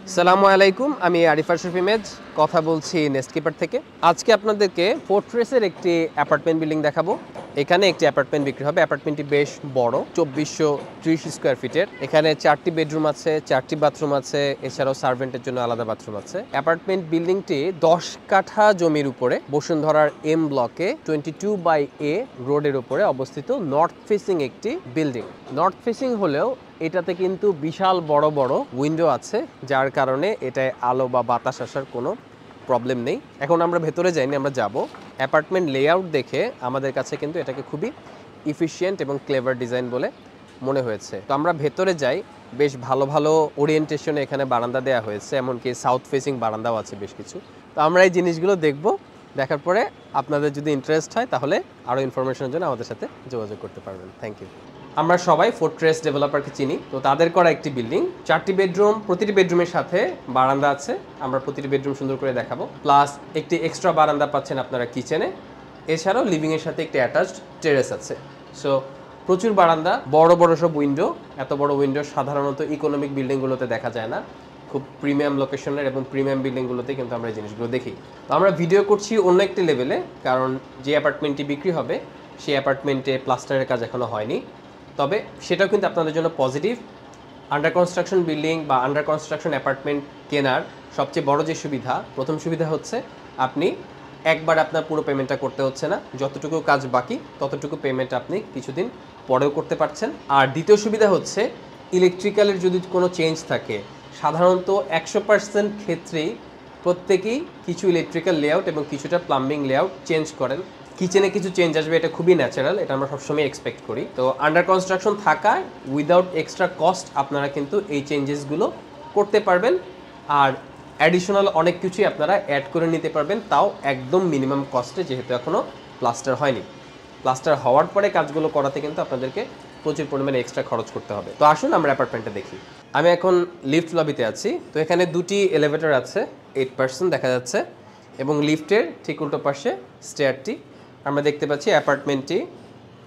আসসালামু আলাইকুম, আমি আরিফ আশরাফ ইমেজ কথা বলছি নেস্টকিপার থেকে। আজকে আপনাদেরকে ফোর্ট্রেসের একটি অ্যাপার্টমেন্ট বিল্ডিং দেখাবো। এখানে একটি অ্যাপার্টমেন্ট বিক্রি হবে। অ্যাপার্টমেন্টটি বেশ বড়, 2430 স্কোয়ার ফিটের। এখানে 4টি বেডরুম আছে, 4টি বাথরুম আছে, এছাড়াও সার্ভেন্টের জন্য আলাদা বাথরুম আছে। অ্যাপার্টমেন্ট বিল্ডিংটি 10 কাঠা জমির উপরে বসুন্ধরার এম ব্লকে 22/A রোডের উপরে অবস্থিত নর্থ ফেসিং একটি বিল্ডিং। নর্থ ফেসিং হলেও এটাতে কিন্তু বিশাল বড় বড় উইন্ডো আছে, যার কারণে এটায় আলো বা বাতাস আসার কোনো প্রবলেম নেই। এখন আমরা ভেতরে যাইনি, আমরা যাব। অ্যাপার্টমেন্ট লেআউট দেখে আমাদের কাছে কিন্তু এটাকে খুবই ইফিশিয়েন্ট এবং ক্লেভার ডিজাইন বলে মনে হয়েছে। তো আমরা ভেতরে যাই। বেশ ভালো ভালো ওরিয়েন্টেশনে এখানে বারান্দা দেওয়া হয়েছে, এমনকি সাউথ ফেসিং বারান্দাও আছে বেশ কিছু। তো আমরা এই জিনিসগুলো দেখব। দেখার পরে আপনাদের যদি ইন্টারেস্ট হয় তাহলে আরও ইনফরমেশনের জন্য আমাদের সাথে যোগাযোগ করতে পারবেন। Thank you. আমরা সবাই ফোর্ট্রেস ডেভেলপারকে চিনি। তো তাদের করা একটি বিল্ডিং, 4টি বেডরুম, প্রতিটি বেডরুমের সাথে বারান্দা আছে। আমরা প্রতিটি বেডরুম সুন্দর করে দেখাবো। প্লাস একটি এক্সট্রা বারান্দা পাচ্ছেন আপনারা কিচেনে। এছাড়াও লিভিংয়ের সাথে একটি অ্যাটাচড টেরেস আছে। সো প্রচুর বারান্দা, বড় বড় সব উইন্ডো। এত বড় উইন্ডো সাধারণত ইকোনমিক বিল্ডিংগুলোতে দেখা যায় না। খুব প্রিমিয়াম লোকেশনের এবং প্রিমিয়াম বিল্ডিংগুলোতে কিন্তু আমরা এই জিনিসগুলো দেখি। তো আমরা ভিডিও করছি অন্য একটি লেভেলে, কারণ যে অ্যাপার্টমেন্টটি বিক্রি হবে সেই অ্যাপার্টমেন্টে প্লাস্টারের কাজ এখনও হয়নি। তবে সেটাও কিন্তু আপনাদের জন্য পজিটিভ। আন্ডার কনস্ট্রাকশন বিল্ডিং বা আন্ডার কনস্ট্রাকশন অ্যাপার্টমেন্ট কেনার সবচেয়ে বড় যে সুবিধা, প্রথম সুবিধা হচ্ছে আপনি একবার আপনার পুরো পেমেন্টটা করতে হচ্ছে না। যতটুকু কাজ বাকি ততটুকু পেমেন্ট আপনি কিছুদিন পরেও করতে পারছেন। আর দ্বিতীয় সুবিধা হচ্ছে ইলেকট্রিক্যালের যদি কোনো চেঞ্জ থাকে, সাধারণত 100% ক্ষেত্রেই প্রত্যেকেই কিছু ইলেকট্রিক্যাল লেআউট এবং কিছুটা প্লাম্বিং লেআউট চেঞ্জ করেন। কিচেনে কিছু চেঞ্জ আসবে, এটা খুবই ন্যাচারাল, এটা আমরা সবসময় এক্সপেক্ট করি। তো আন্ডার কনস্ট্রাকশন থাকায় উইদাউট এক্সট্রা কস্ট আপনারা কিন্তু এই চেঞ্জেসগুলো করতে পারবেন। আর অ্যাডিশনাল অনেক কিছুই আপনারা অ্যাড করে নিতে পারবেন, তাও একদম মিনিমাম কস্টে, যেহেতু এখনও প্লাস্টার হয়নি। প্লাস্টার হওয়ার পরে কাজগুলো করাতে কিন্তু আপনাদেরকে প্রচুর পরিমাণে এক্সট্রা খরচ করতে হবে। তো আসুন আমরা অ্যাপার্টমেন্টটা দেখি। আমি এখন লিফট লবিতে আছি। তো এখানে 2টি এলিভেটর আছে, 8% দেখা যাচ্ছে, এবং লিফটের ঠিক উল্টো পাশে স্টেয়ারটি। আমরা দেখতে পাচ্ছি অ্যাপার্টমেন্টটি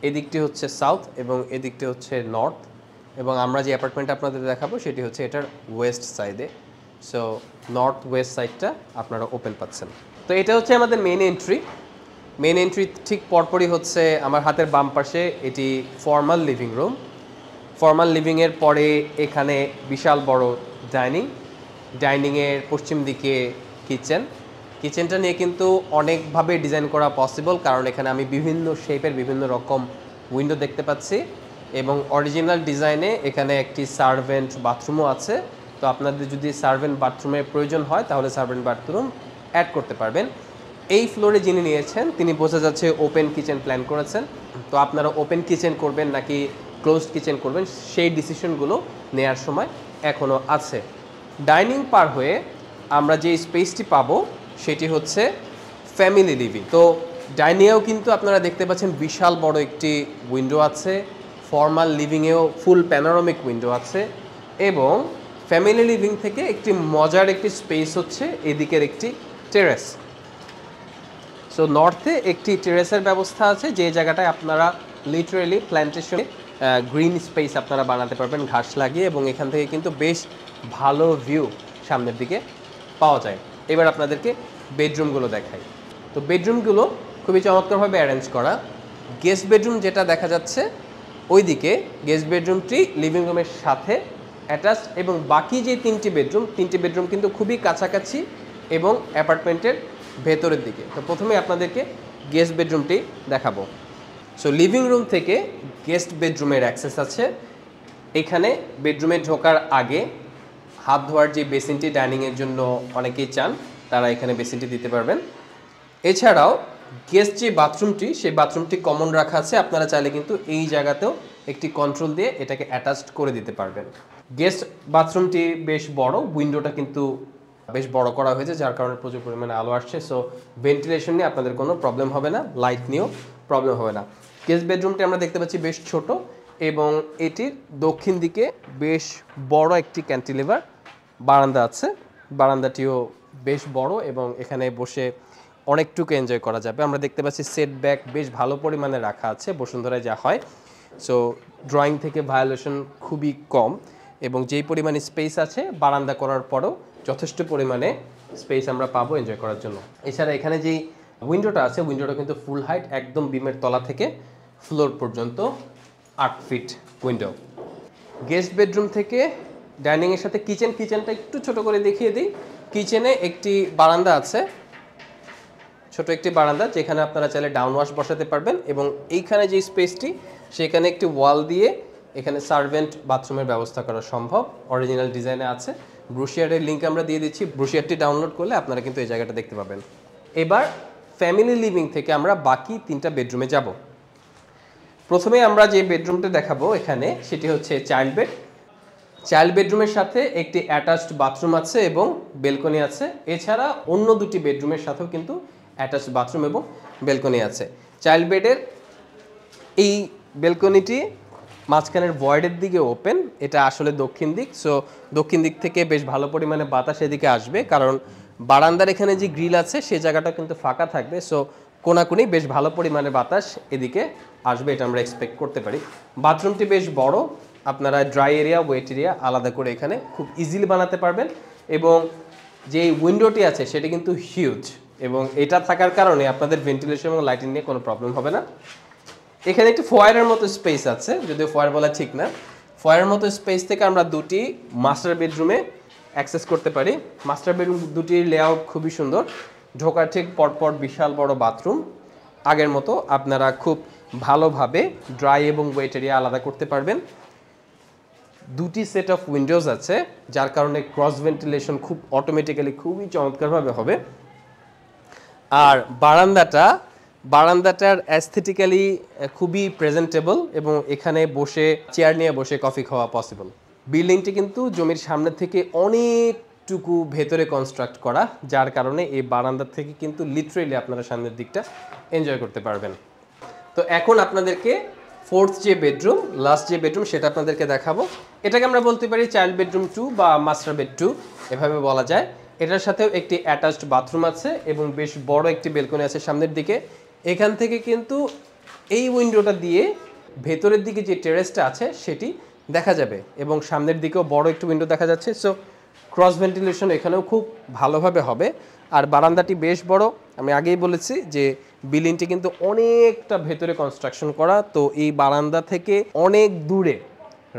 এদিকটি হচ্ছে সাউথ এবং এদিকটি হচ্ছে নর্থ, এবং আমরা যে অ্যাপার্টমেন্ট আপনাদের দেখাবো সেটি হচ্ছে এটার ওয়েস্ট সাইডে। সো নর্থ ওয়েস্ট সাইডটা আপনারা ওপেন পাচ্ছেন। তো এটা হচ্ছে আমাদের মেন এন্ট্রি। মেন এন্ট্রি ঠিক পরপরই হচ্ছে আমার হাতের বাম পাশে এটি ফর্মাল লিভিং রুম। ফর্মাল লিভিংয়ের পরে এখানে বিশাল বড় ডাইনিংয়ের পশ্চিম দিকে কিচেনটা নিয়ে কিন্তু অনেকভাবে ডিজাইন করা পসিবল, কারণ এখানে আমি বিভিন্ন শেপের বিভিন্ন রকম উইন্ডো দেখতে পাচ্ছি, এবং অরিজিনাল ডিজাইনে এখানে একটি সার্ভেন্ট বাথরুমও আছে। তো আপনাদের যদি সার্ভেন্ট বাথরুমের প্রয়োজন হয় তাহলে সার্ভেন্ট বাথরুম অ্যাড করতে পারবেন। এই ফ্লোরে যিনি নিয়েছেন তিনি বোঝা যাচ্ছে ওপেন কিচেন প্ল্যান করেছেন। তো আপনারা ওপেন কিচেন করবেন নাকি ক্লোজড কিচেন করবেন, সেই ডিসিশনগুলো নেওয়ার সময় এখনও আছে। ডাইনিং পার হয়ে আমরা যে স্পেসটি পাবো সেটি হচ্ছে ফ্যামিলি লিভিং। তো ডাইনিংয়েও কিন্তু আপনারা দেখতে পাচ্ছেন বিশাল বড় একটি উইন্ডো আছে, ফর্মাল লিভিংয়েও ফুল প্যানোরামিক উইন্ডো আছে, এবং ফ্যামিলি লিভিং থেকে একটি মজার একটি স্পেস হচ্ছে এদিকের একটি টেরেস। সো নর্থে একটি টেরেসের ব্যবস্থা আছে, যে জায়গাটায় আপনারা লিটারেলি প্ল্যান্টেশনে গ্রিন স্পেস আপনারা বানাতে পারবেন ঘাস লাগিয়ে, এবং এখান থেকে কিন্তু বেশ ভালো ভিউ সামনের দিকে পাওয়া যায়। এবার আপনাদেরকে বেডরুমগুলো দেখাই। তো বেডরুমগুলো খুবই চমৎকারভাবে অ্যারেঞ্জ করা। গেস্ট বেডরুম যেটা দেখা যাচ্ছে ওইদিকে, গেস্ট বেডরুমটি লিভিং রুমের সাথে অ্যাটাচড, এবং বাকি যে 3টি বেডরুম কিন্তু খুবই কাছাকাছি এবং অ্যাপার্টমেন্টের ভেতরের দিকে। তো প্রথমে আপনাদেরকে গেস্ট বেডরুমটি দেখাবো। সো লিভিং রুম থেকে গেস্ট বেডরুমের অ্যাক্সেস আছে। এখানে বেডরুমে ঢোকার আগে হাত ধোয়ার যে বেসিনটি ডাইনিংয়ের জন্য অনেকেই চান, তারা এখানে বেসিনটি দিতে পারবেন। এছাড়াও গেস্ট যে বাথরুমটি, সেই বাথরুমটি কমন রাখা আছে। আপনারা চাইলে কিন্তু এই জায়গাতেও একটি কন্ট্রোল দিয়ে এটাকে অ্যাটাচড করে দিতে পারবেন। গেস্ট বাথরুমটি বেশ বড়, উইন্ডোটা কিন্তু বেশ বড় করা হয়েছে, যার কারণে প্রচুর পরিমাণে আলো আসছে। সো ভেন্টিলেশন নিয়ে আপনাদের কোনো প্রবলেম হবে না, লাইট নিয়েও প্রবলেম হবে না। গেস্ট বেডরুমটি আমরা দেখতে পাচ্ছি বেশ ছোট, এবং এটির দক্ষিণ দিকে বেশ বড় একটি ক্যান্টিলিভার বারান্দা আছে। বারান্দাটিও বেশ বড় এবং এখানে বসে অনেকটুকু এনজয় করা যাবে। আমরা দেখতে পাচ্ছি সেটব্যাক বেশ ভালো পরিমাণে রাখা আছে, বসুন্ধরায় যা হয়। সো ড্রয়িং থেকে ভায়োলেশন খুবই কম। এবং যেই পরিমাণে স্পেস আছে বারান্দা করার পরেও যথেষ্ট পরিমাণে স্পেস আমরা পাবো এনজয় করার জন্য। এছাড়া এখানে যেই উইন্ডোটা আছে উইন্ডোটা কিন্তু ফুল হাইট, একদম বিমের তলা থেকে ফ্লোর পর্যন্ত 8 ফিট উইন্ডো। গেস্ট বেডরুম থেকে ডাইনিংয়ের সাথে কিচেনটা একটু ছোট করে দেখিয়ে দিই। কিচেনে একটি বারান্দা আছে, ছোট একটি বারান্দা, যেখানে আপনারা চাইলে ডাউন ওয়াশ বসাতে পারবেন এবং এইখানে যে স্পেসটি সেখানে একটি ওয়াল দিয়ে এখানে সার্ভেন্ট বাথরুমের ব্যবস্থা করা সম্ভব, অরিজিনাল ডিজাইনে আছে। ব্রুশিয়ারের লিঙ্ক আমরা দিয়ে দিচ্ছি, ব্রুশিয়ারটি ডাউনলোড করলে আপনারা কিন্তু এই জায়গাটা দেখতে পাবেন। এবার ফ্যামিলি লিভিং থেকে আমরা বাকি 3টা বেডরুমে যাব। প্রথমে আমরা যে বেডরুমটা দেখাবো এখানে সেটি হচ্ছে চাইল্ড বেড। চাইল্ড বেডরুমের সাথে একটি অ্যাটাচড বাথরুম আছে এবং বেলকনি আছে। এছাড়া অন্য 2টি বেডরুমের সাথেও কিন্তু অ্যাটাচড বাথরুম এবং বেলকনি আছে। চাইল্ড বেডের এই বেলকনিটি মাঝখানের ভয়েডের দিকে ওপেন, এটা আসলে দক্ষিণ দিক। সো দক্ষিণ দিক থেকে বেশ ভালো পরিমাণে বাতাস এদিকে আসবে, কারণ বারান্দার এখানে যে গ্রিল আছে সেই জায়গাটা কিন্তু ফাঁকা থাকবে। সো কোনাকুনি বেশ ভালো পরিমাণে বাতাস এদিকে আসবে, এটা আমরা এক্সপেক্ট করতে পারি। বাথরুমটি বেশ বড়, আপনারা ড্রাই এরিয়া ওয়েট এরিয়া আলাদা করে এখানে খুব ইজিলি বানাতে পারবেন। এবং যে উইন্ডোটি আছে সেটি কিন্তু হিউজ, এবং এটা থাকার কারণে আপনাদের ভেন্টিলেশন এবং লাইটিং নিয়ে কোনো প্রবলেম হবে না। এখানে একটি ফয়ারের মতো স্পেস আছে, যদিও ফয়ার বলা ঠিক না। ফয়ারের মতো স্পেস থেকে আমরা 2টি মাস্টার বেডরুমে অ্যাক্সেস করতে পারি। মাস্টার বেডরুম 2টির লেআউট খুবই সুন্দর, ঢোকার ঠিক পরপর বিশাল বড় বাথরুম। আগের মতো আপনারা খুব ভালোভাবে ড্রাই এবং ওয়েট এরিয়া আলাদা করতে পারবেন। 2টি সেট অফ উইন্ডোজ আছে, যার কারণে ক্রস ভেন্টিলেশন খুব অটোমেটিক্যালি খুবই চমৎকারভাবে হবে। আর বারান্দাটার অ্যাস্থেটিক্যালি খুবই প্রেজেন্টেবল এবং এখানে বসে চেয়ার নিয়ে বসে কফি খাওয়া পসিবল। বিল্ডিংটি কিন্তু জমির সামনে থেকে অনেকটুকু ভেতরে কনস্ট্রাক্ট করা, যার কারণে এই বারান্দা থেকে কিন্তু লিটারেলি আপনারা সামনের দিকটা এনজয় করতে পারবেন। তো এখন আপনাদেরকে 4th যে বেডরুম, লাস্ট যে বেডরুম, সেটা আপনাদেরকে দেখাবো। এটাকে আমরা বলতে পারি চাইল্ড বেডরুম 2 বা মাস্টার বেড 2 এভাবে বলা যায়। এটার সাথেও একটি অ্যাটাচড বাথরুম আছে এবং বেশ বড় একটি বেলকনি আছে সামনের দিকে। এখান থেকে কিন্তু এই উইন্ডোটা দিয়ে ভেতরের দিকে যে টেরেসটা আছে সেটি দেখা যাবে এবং সামনের দিকেও বড় একটি উইন্ডো দেখা যাচ্ছে। সো ক্রস ভেন্টিলেশন এখানেও খুব ভালোভাবে হবে। আর বারান্দাটি বেশ বড়, আমি আগেই বলেছি যে বিল্ডিংটি কিন্তু অনেকটা ভেতরে কনস্ট্রাকশন করা। তো এই বারান্দা থেকে অনেক দূরে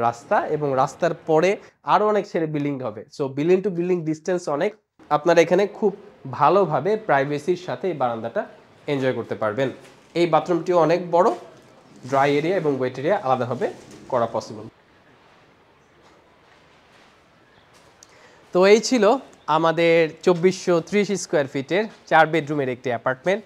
রাস্তা এবং রাস্তার পরে আরও অনেক ছেড়ে বিল্ডিং হবে। So building to building distance অনেক, আপনারা এখানে খুব ভালোভাবে প্রাইভেসির সাথে এই বারান্দাটা এনজয় করতে পারবেন। এই বাথরুমটিও অনেক বড়, ড্রাই এরিয়া এবং ওয়েট এরিয়া আলাদাভাবে করা পসিবল। তো এই ছিল আমাদের 2430 স্কোয়ার ফিটের 4 বেডরুমের একটি অ্যাপার্টমেন্ট,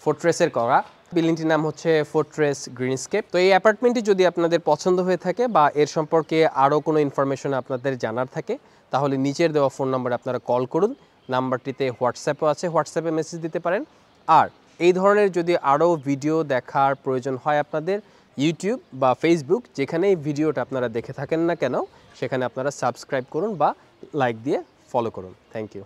ফোর্ট্রেসের করা। বিল্ডিংটির নাম হচ্ছে ফোর্ট্রেস গ্রিনস্কেপ। তো এই অ্যাপার্টমেন্টটি যদি আপনাদের পছন্দ হয়ে থাকে বা এর সম্পর্কে আরও কোনো ইনফরমেশন আপনাদের জানার থাকে, তাহলে নিচের দেওয়া ফোন নম্বরে আপনারা কল করুন। নাম্বারটিতে হোয়াটসঅ্যাপও আছে, হোয়াটসঅ্যাপে মেসেজ দিতে পারেন। আর এই ধরনের যদি আরও ভিডিও দেখার প্রয়োজন হয় আপনাদের, ইউটিউব বা ফেসবুক যেখানে এই ভিডিওটা আপনারা দেখে থাকেন না কেন, সেখানে আপনারা সাবস্ক্রাইব করুন বা লাইক দিয়ে ফলো করুন। Thank you.